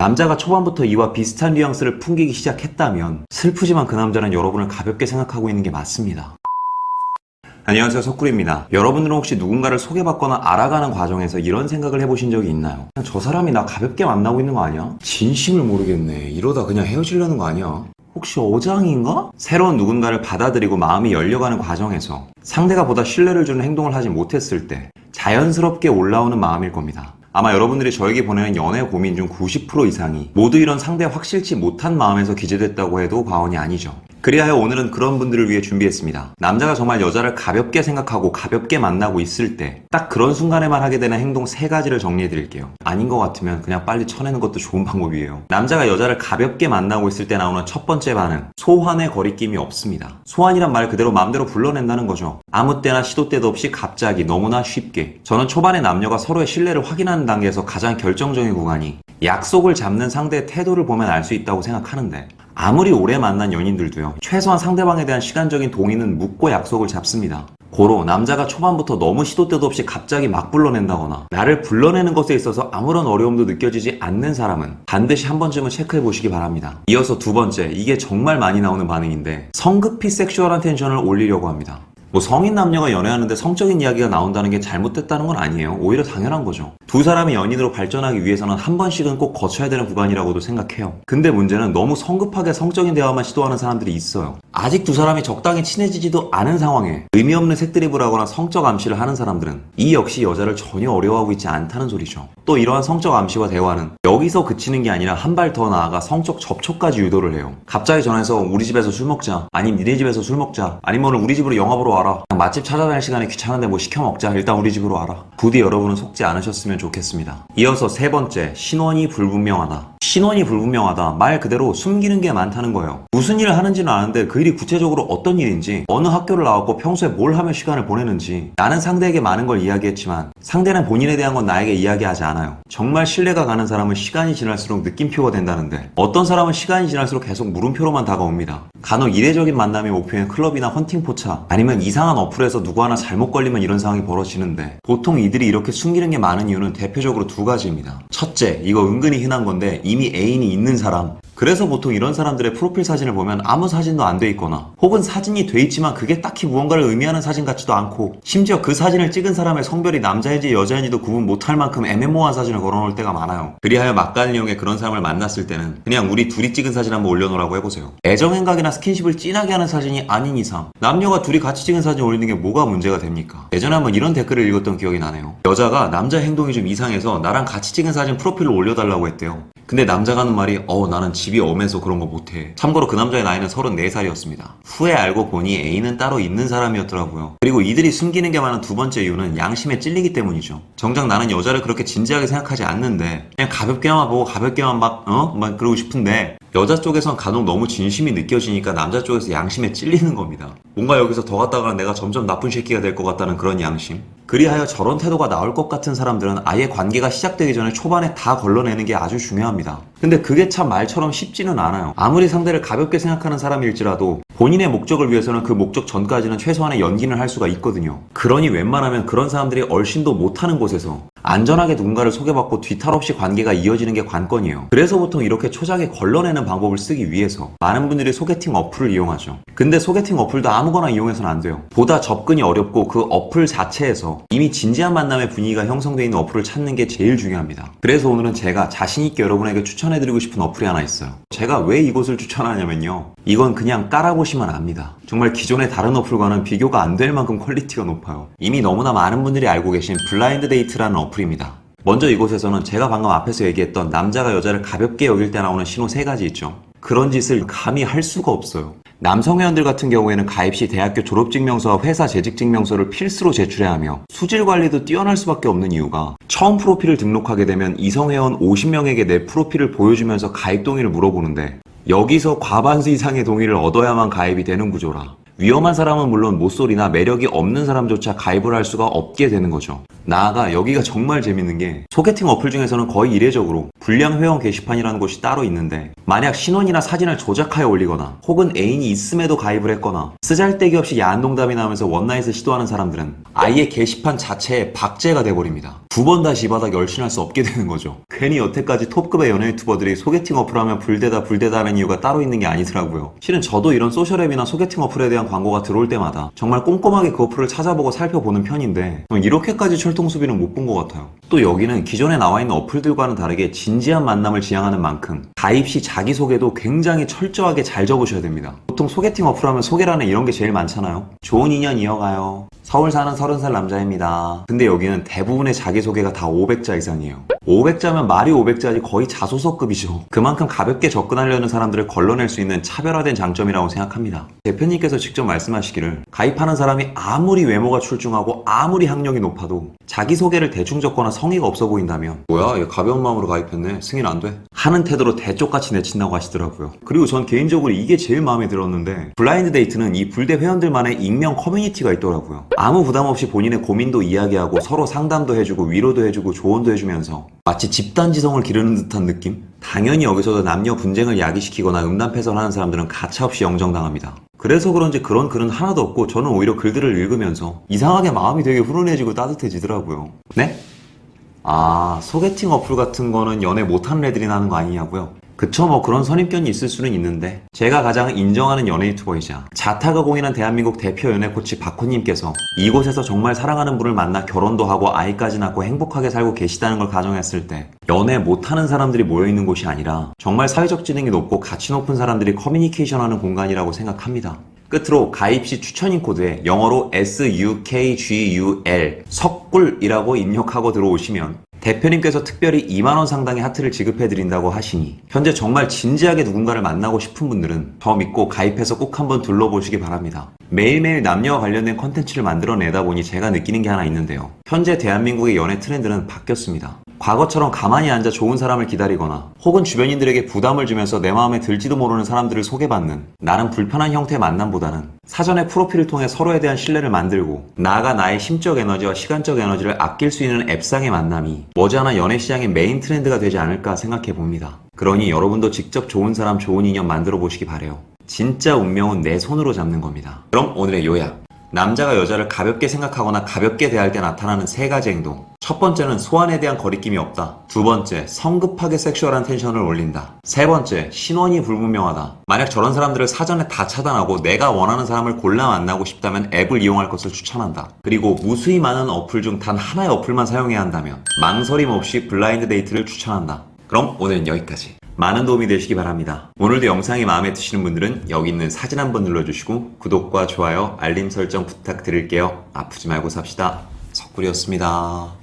남자가 초반부터 이와 비슷한 뉘앙스를 풍기기 시작했다면 슬프지만 그 남자는 여러분을 가볍게 생각하고 있는 게 맞습니다. 안녕하세요, 석구리입니다. 여러분들은 혹시 누군가를 소개받거나 알아가는 과정에서 이런 생각을 해보신 적이 있나요? 그냥 저 사람이 나 가볍게 만나고 있는 거 아니야? 진심을 모르겠네. 이러다 그냥 헤어지려는 거 아니야? 혹시 어장인가? 새로운 누군가를 받아들이고 마음이 열려가는 과정에서 상대가 보다 신뢰를 주는 행동을 하지 못했을 때 자연스럽게 올라오는 마음일 겁니다. 아마 여러분들이 저에게 보내는 연애 고민 중 90% 이상이 모두 이런 상대 확실치 못한 마음에서 기재됐다고 해도 과언이 아니죠. 그리하여 오늘은 그런 분들을 위해 준비했습니다. 남자가 정말 여자를 가볍게 생각하고 가볍게 만나고 있을 때 딱 그런 순간에만 하게 되는 행동 3가지를 정리해드릴게요. 아닌 것 같으면 그냥 빨리 쳐내는 것도 좋은 방법이에요. 남자가 여자를 가볍게 만나고 있을 때 나오는 첫 번째 반응, 소환의 거리낌이 없습니다. 소환이란 말 그대로 마음대로 불러낸다는 거죠. 아무 때나 시도 때도 없이 갑자기 너무나 쉽게. 저는 초반에 남녀가 서로의 신뢰를 확인하는 단계에서 가장 결정적인 구간이 약속을 잡는 상대의 태도를 보면 알 수 있다고 생각하는데, 아무리 오래 만난 연인들도요, 최소한 상대방에 대한 시간적인 동의는 묻고 약속을 잡습니다. 고로 남자가 초반부터 너무 시도 때도 없이 갑자기 막 불러낸다거나 나를 불러내는 것에 있어서 아무런 어려움도 느껴지지 않는 사람은 반드시 한 번쯤은 체크해 보시기 바랍니다. 이어서 두 번째, 이게 정말 많이 나오는 반응인데 성급히 섹슈얼한 텐션을 올리려고 합니다. 성인 남녀가 연애하는데 성적인 이야기가 나온다는 게 잘못됐다는 건 아니에요. 오히려 당연한 거죠. 두 사람이 연인으로 발전하기 위해서는 한 번씩은 꼭 거쳐야 되는 구간이라고도 생각해요. 근데 문제는 너무 성급하게 성적인 대화만 시도하는 사람들이 있어요. 아직 두 사람이 적당히 친해지지도 않은 상황에 의미 없는 색드립을 하거나 성적 암시를 하는 사람들은 이 역시 여자를 전혀 어려워하고 있지 않다는 소리죠. 또 이러한 성적 암시와 대화는 여기서 그치는 게 아니라 한 발 더 나아가 성적 접촉까지 유도를 해요. 갑자기 전화해서 우리 집에서 술 먹자, 아니면 니네 집에서 술 먹자, 아니면 오늘 우리 집으로 영화 보러 와라, 맛집 찾아다닐 시간에 귀찮은데 뭐 시켜 먹자, 일단 우리 집으로 와라. 부디 여러분은 속지 않으셨으면 좋겠습니다. 이어서 세 번째, 신원이 불분명하다. 신원이 불분명하다. 말 그대로 숨기는 게 많다는 거예요. 무슨 일을 하는지는 아는데 그 일이 구체적으로 어떤 일인지, 어느 학교를 나왔고 평소에 뭘 하며 시간을 보내는지, 나는 상대에게 많은 걸 이야기했지만 상대는 본인에 대한 건 나에게 이야기하지 않아요. 정말 신뢰가 가는 사람은 시간이 지날수록 느낌표가 된다는데, 어떤 사람은 시간이 지날수록 계속 물음표로만 다가옵니다. 간혹 이례적인 만남이 목표인 클럽이나 헌팅 포차, 아니면 이상한 어플에서 누구 하나 잘못 걸리면 이런 상황이 벌어지는데, 보통 이들이 이렇게 숨기는 게 많은 이유는 대표적으로 2가지입니다. 첫째, 이거 은근히 흔한 건데 이미 애인이 있는 사람. 그래서 보통 이런 사람들의 프로필 사진을 보면 아무 사진도 안 돼 있거나, 혹은 사진이 돼 있지만 그게 딱히 무언가를 의미하는 사진 같지도 않고, 심지어 그 사진을 찍은 사람의 성별이 남자인지 여자인지도 구분 못할 만큼 애매모호한 사진을 걸어놓을 때가 많아요. 그리하여 막간을 이용해 그런 사람을 만났을 때는 그냥 우리 둘이 찍은 사진 한번 올려놓으라고 해보세요. 애정행각이나 스킨십을 진하게 하는 사진이 아닌 이상 남녀가 둘이 같이 찍은 사진 올리는 게 뭐가 문제가 됩니까? 예전에 한번 이런 댓글을 읽었던 기억이 나네요. 여자가 남자 행동이 좀 이상해서 나랑 같이 찍은 사진 프로필로 올려달라고 했대요. 근데 남자가 하는 말이 나는 집이 엄해서 그런 거 못해. 참고로 그 남자의 나이는 34살이었습니다. 후에 알고 보니 애인은 따로 있는 사람이었더라고요. 그리고 이들이 숨기는 게 많은 두 번째 이유는 양심에 찔리기 때문이죠. 정작 나는 여자를 그렇게 진지하게 생각하지 않는데 그냥 가볍게만 보고 가볍게만 막 그러고 싶은데, 여자 쪽에선 간혹 너무 진심이 느껴지니까 남자 쪽에서 양심에 찔리는 겁니다. 뭔가 여기서 더 갔다가 내가 점점 나쁜 새끼가 될 것 같다는 그런 양심. 그리하여 저런 태도가 나올 것 같은 사람들은 아예 관계가 시작되기 전에 초반에 다 걸러내는 게 아주 중요합니다. 근데 그게 참 말처럼 쉽지는 않아요. 아무리 상대를 가볍게 생각하는 사람일지라도 본인의 목적을 위해서는 그 목적 전까지는 최소한의 연기는 할 수가 있거든요. 그러니 웬만하면 그런 사람들이 얼씬도 못하는 곳에서 안전하게 누군가를 소개받고 뒤탈 없이 관계가 이어지는 게 관건이에요. 그래서 보통 이렇게 초작에 걸러내는 방법을 쓰기 위해서 많은 분들이 소개팅 어플을 이용하죠. 근데 소개팅 어플도 아무거나 이용해서는 안 돼요. 보다 접근이 어렵고 그 어플 자체에서 이미 진지한 만남의 분위기가 형성되어 있는 어플을 찾는 게 제일 중요합니다. 그래서 오늘은 제가 자신있게 여러분에게 추천해드리고 싶은 어플이 하나 있어요. 제가 왜 이곳을 추천하냐면요, 이건 그냥 깔아보시면 압니다. 정말 기존의 다른 어플과는 비교가 안 될 만큼 퀄리티가 높아요. 이미 너무나 많은 분들이 알고 계신 블라인드 데이트라는 어플입니다. 먼저 이곳에서는 제가 방금 앞에서 얘기했던 남자가 여자를 가볍게 여길 때 나오는 신호 3가지 있죠. 그런 짓을 감히 할 수가 없어요. 남성 회원들 같은 경우에는 가입 시 대학교 졸업증명서와 회사 재직증명서를 필수로 제출해야 하며 수질 관리도 뛰어날 수밖에 없는 이유가, 처음 프로필을 등록하게 되면 이성 회원 50명에게 내 프로필을 보여주면서 가입 동의를 물어보는데, 여기서 과반수 이상의 동의를 얻어야만 가입이 되는 구조라 위험한 사람은 물론 모쏠이나 매력이 없는 사람조차 가입을 할 수가 없게 되는 거죠. 나아가 여기가 정말 재밌는 게 소개팅 어플 중에서는 거의 이례적으로 불량 회원 게시판이라는 곳이 따로 있는데 만약 신원이나 사진을 조작하여 올리거나 혹은 애인이 있음에도 가입을 했거나 쓰잘데기 없이 야한 농담이 나오면서 원나잇을 시도하는 사람들은 아예 게시판 자체에 박제가 돼버립니다. 두 번 다시 이 바닥 열심할 수 없게 되는 거죠. 괜히 여태까지 톱급의 연애 유튜버들이 소개팅 어플하면 불대다 하는 이유가 따로 있는 게 아니더라고요. 실은 저도 이런 소셜앱이나 소개팅 어플에 대한 광고가 들어올 때마다 정말 꼼꼼하게 그 어플을 찾아보고 살펴보는 편인데 이렇게까지 철통수비는 못 본 것 같아요. 또 여기는 기존에 나와 있는 어플들과는 다르게 진지한 만남을 지향하는 만큼 가입 시 자기소개도 굉장히 철저하게 잘 적으셔야 됩니다. 보통 소개팅 어플하면 소개란에 이런 게 제일 많잖아요. 좋은 인연 이어가요. 서울 사는 30살 남자입니다. 근데 여기는 대부분의 자기소개가 다 500자 이상이에요. 500자면 말이 500자지 거의 자소서급이죠. 그만큼 가볍게 접근하려는 사람들을 걸러낼 수 있는 차별화된 장점이라고 생각합니다. 대표님께서 직접 말씀하시기를 가입하는 사람이 아무리 외모가 출중하고 아무리 학력이 높아도 자기소개를 대충 적거나 성의가 없어 보인다면 뭐야 얘 가벼운 마음으로 가입했네 승인 안 돼? 하는 태도로 대쪽같이 내친다고 하시더라고요. 그리고 전 개인적으로 이게 제일 마음에 들었는데 블라인드 데이트는 이 불대 회원들만의 익명 커뮤니티가 있더라고요. 아무 부담 없이 본인의 고민도 이야기하고 서로 상담도 해주고 위로도 해주고 조언도 해주면서 마치 집단지성을 기르는 듯한 느낌? 당연히 여기서도 남녀 분쟁을 야기시키거나 음란패설하는 사람들은 가차없이 영정당합니다. 그래서 그런지 그런 글은 하나도 없고 저는 오히려 글들을 읽으면서 이상하게 마음이 되게 훈훈해지고 따뜻해지더라고요. 네? 아, 소개팅 어플 같은 거는 연애 못하는 애들이 나는 거 아니냐고요? 그쵸, 뭐 그런 선입견이 있을 수는 있는데 제가 가장 인정하는 연애 유튜버이자 자타가 공인한 대한민국 대표 연애 코치 박호님께서 이곳에서 정말 사랑하는 분을 만나 결혼도 하고 아이까지 낳고 행복하게 살고 계시다는 걸 가정했을 때 연애 못하는 사람들이 모여있는 곳이 아니라 정말 사회적 지능이 높고 가치 높은 사람들이 커뮤니케이션하는 공간이라고 생각합니다. 끝으로 가입 시 추천인 코드에 영어로 SUKGUL 석꿀이라고 입력하고 들어오시면 대표님께서 특별히 2만원 상당의 하트를 지급해드린다고 하시니 현재 정말 진지하게 누군가를 만나고 싶은 분들은 저 믿고 가입해서 꼭 한번 둘러보시기 바랍니다. 매일매일 남녀와 관련된 컨텐츠를 만들어내다 보니 제가 느끼는 게 하나 있는데요. 현재 대한민국의 연애 트렌드는 바뀌었습니다. 과거처럼 가만히 앉아 좋은 사람을 기다리거나 혹은 주변인들에게 부담을 주면서 내 마음에 들지도 모르는 사람들을 소개받는 나름 불편한 형태의 만남보다는 사전에 프로필을 통해 서로에 대한 신뢰를 만들고 나아가 나의 심적 에너지와 시간적 에너지를 아낄 수 있는 앱상의 만남이 머지않아 연애 시장의 메인 트렌드가 되지 않을까 생각해 봅니다. 그러니 여러분도 직접 좋은 사람 좋은 인연 만들어 보시기 바래요. 진짜 운명은 내 손으로 잡는 겁니다. 그럼 오늘의 요약. 남자가 여자를 가볍게 생각하거나 가볍게 대할 때 나타나는 3가지 행동. 첫 번째는 소환에 대한 거리낌이 없다. 두 번째, 성급하게 섹슈얼한 텐션을 올린다. 세 번째, 신원이 불분명하다. 만약 저런 사람들을 사전에 다 차단하고 내가 원하는 사람을 골라 만나고 싶다면 앱을 이용할 것을 추천한다. 그리고 무수히 많은 어플 중 단 하나의 어플만 사용해야 한다면 망설임 없이 블라인드 데이트를 추천한다. 그럼 오늘은 여기까지. 많은 도움이 되시기 바랍니다. 오늘도 영상이 마음에 드시는 분들은 여기 있는 사진 한번 눌러주시고 구독과 좋아요, 알림 설정 부탁드릴게요. 아프지 말고 삽시다. 석구리였습니다.